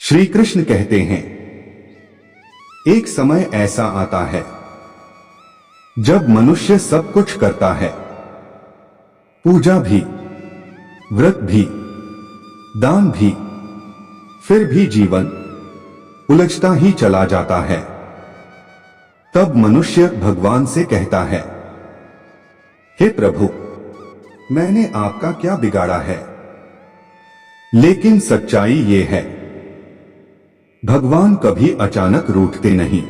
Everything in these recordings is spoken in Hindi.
श्री कृष्ण कहते हैं, एक समय ऐसा आता है जब मनुष्य सब कुछ करता है, पूजा भी, व्रत भी, दान भी, फिर भी जीवन उलझता ही चला जाता है। तब मनुष्य भगवान से कहता है, हे प्रभु, मैंने आपका क्या बिगाड़ा है? लेकिन सच्चाई ये है, भगवान कभी अचानक रूठते नहीं।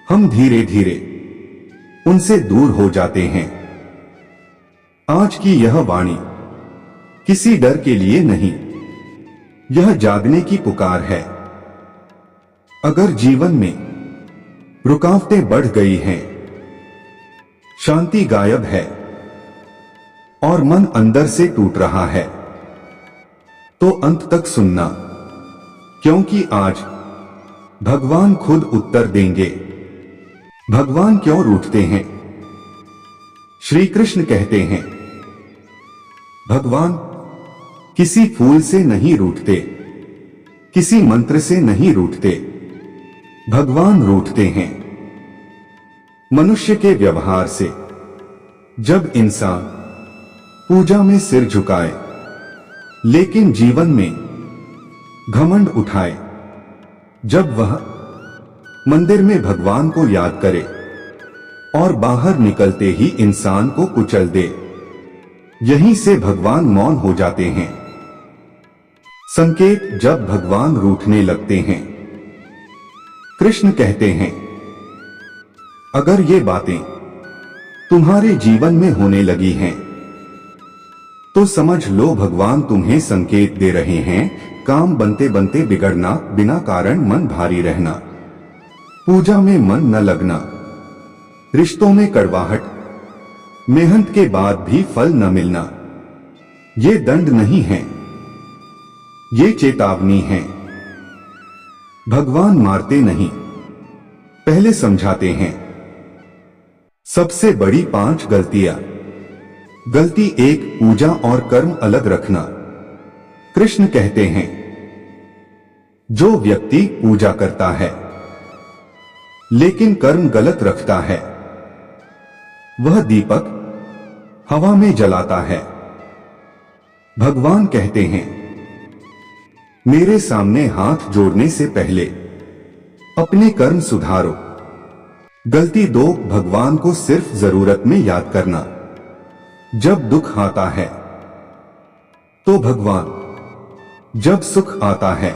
हम धीरे धीरे उनसे दूर हो जाते हैं। आज की यह वाणी किसी डर के लिए नहीं, यह जागने की पुकार है। अगर जीवन में रुकावटें बढ़ गई हैं, शांति गायब है और मन अंदर से टूट रहा है, तो अंत तक सुनना, क्योंकि आज भगवान खुद उत्तर देंगे। भगवान क्यों रूठते हैं? श्री कृष्ण कहते हैं, भगवान किसी फूल से नहीं रूठते, किसी मंत्र से नहीं रूठते, भगवान रूठते हैं मनुष्य के व्यवहार से। जब इंसान पूजा में सिर झुकाए लेकिन जीवन में घमंड उठाए, जब वह मंदिर में भगवान को याद करे और बाहर निकलते ही इंसान को कुचल दे, यहीं से भगवान मौन हो जाते हैं। संकेत जब भगवान रूठने लगते हैं। कृष्ण कहते हैं, अगर ये बातें तुम्हारे जीवन में होने लगी हैं, तो समझ लो भगवान तुम्हें संकेत दे रहे हैं। काम बनते बनते बिगड़ना, बिना कारण मन भारी रहना, पूजा में मन न लगना, रिश्तों में कड़वाहट, मेहनत के बाद भी फल न मिलना, ये दंड नहीं है, ये चेतावनी है। भगवान मारते नहीं, पहले समझाते हैं। सबसे बड़ी 5 गलतियां। गलती 1, पूजा और कर्म अलग रखना। कृष्ण कहते हैं, जो व्यक्ति पूजा करता है लेकिन कर्म गलत रखता है, वह दीपक हवा में जलाता है। भगवान कहते हैं, मेरे सामने हाथ जोड़ने से पहले अपने कर्म सुधारो। गलती 2, भगवान को सिर्फ जरूरत में याद करना। जब दुख आता है तो भगवान, जब सुख आता है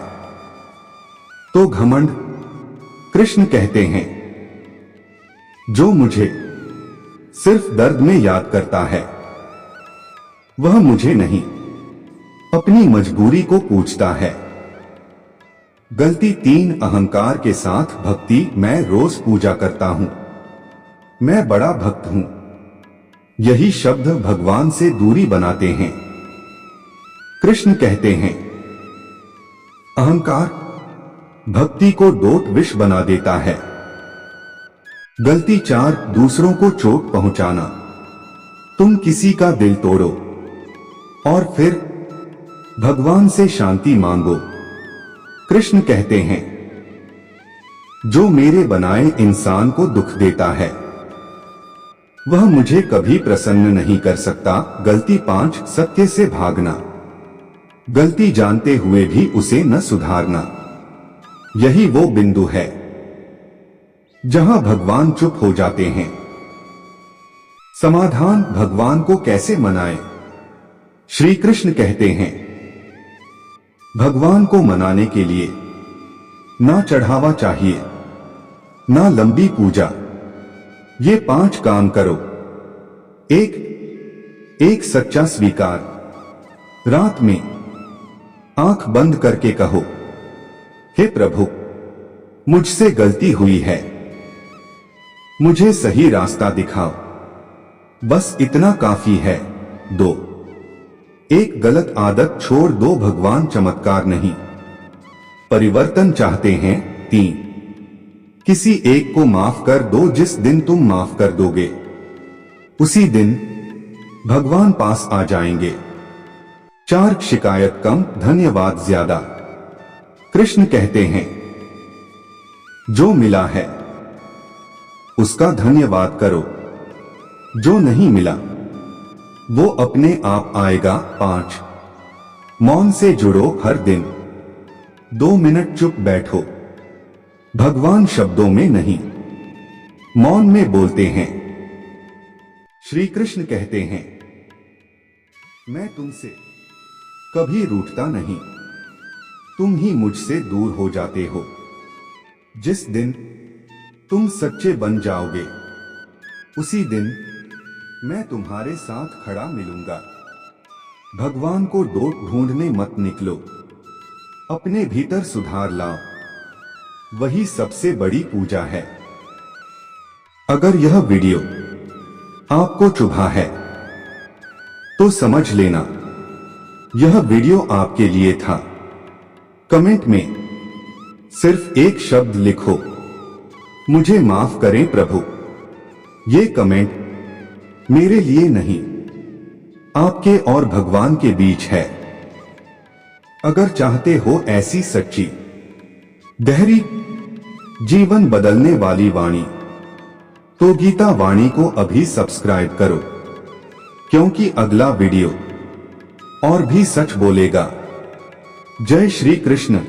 तो घमंड। कृष्ण कहते हैं, जो मुझे सिर्फ दर्द में याद करता है, वह मुझे नहीं, अपनी मजबूरी को पूछता है। गलती 3, अहंकार के साथ भक्ति। मैं रोज पूजा करता हूं, मैं बड़ा भक्त हूं, यही शब्द भगवान से दूरी बनाते हैं। कृष्ण कहते हैं, अहंकार भक्ति को डोट विष बना देता है। गलती 4, दूसरों को चोट पहुंचाना। तुम किसी का दिल तोड़ो और फिर भगवान से शांति मांगो। कृष्ण कहते हैं, जो मेरे बनाए इंसान को दुख देता है, वह मुझे कभी प्रसन्न नहीं कर सकता। गलती 5, सत्य से भागना। गलती जानते हुए भी उसे न सुधारना। यही वो बिंदु है जहां भगवान चुप हो जाते हैं। समाधान, भगवान को कैसे मनाएं? श्री कृष्ण कहते हैं, भगवान को मनाने के लिए ना चढ़ावा चाहिए, ना लंबी पूजा। ये 5 काम करो। 1, सच्चा स्वीकार। रात में आंख बंद करके कहो, हे प्रभु, मुझसे गलती हुई है, मुझे सही रास्ता दिखाओ। बस इतना काफी है। 2, एक गलत आदत छोड़ दो। भगवान चमत्कार नहीं, परिवर्तन चाहते हैं। 3, किसी एक को माफ कर दो। जिस दिन तुम माफ कर दोगे, उसी दिन भगवान पास आ जाएंगे। 4, शिकायत कम, धन्यवाद ज्यादा। कृष्ण कहते हैं, जो मिला है उसका धन्यवाद करो, जो नहीं मिला वो अपने आप आएगा। 5 मौन से जुड़ो हर दिन। 2 मिनट चुप बैठो। भगवान शब्दों में नहीं, मौन में बोलते हैं। श्री कृष्ण कहते हैं, मैं तुमसे कभी रूठता नहीं, तुम ही मुझसे दूर हो जाते हो। जिस दिन तुम सच्चे बन जाओगे उसी दिन मैं तुम्हारे साथ खड़ा मिलूंगा। भगवान को ढूंढने मत निकलो, अपने भीतर सुधार लाओ, वही सबसे बड़ी पूजा है। अगर यह वीडियो आपको चुभा है तो समझ लेना यह वीडियो आपके लिए था। कमेंट में सिर्फ एक शब्द लिखो, मुझे माफ करें प्रभु। ये कमेंट मेरे लिए नहीं, आपके और भगवान के बीच है। अगर चाहते हो ऐसी सच्ची, गहरी, जीवन बदलने वाली वाणी, तो गीता वाणी को अभी सब्सक्राइब करो, क्योंकि अगला वीडियो और भी सच बोलेगा। जय श्री कृष्ण।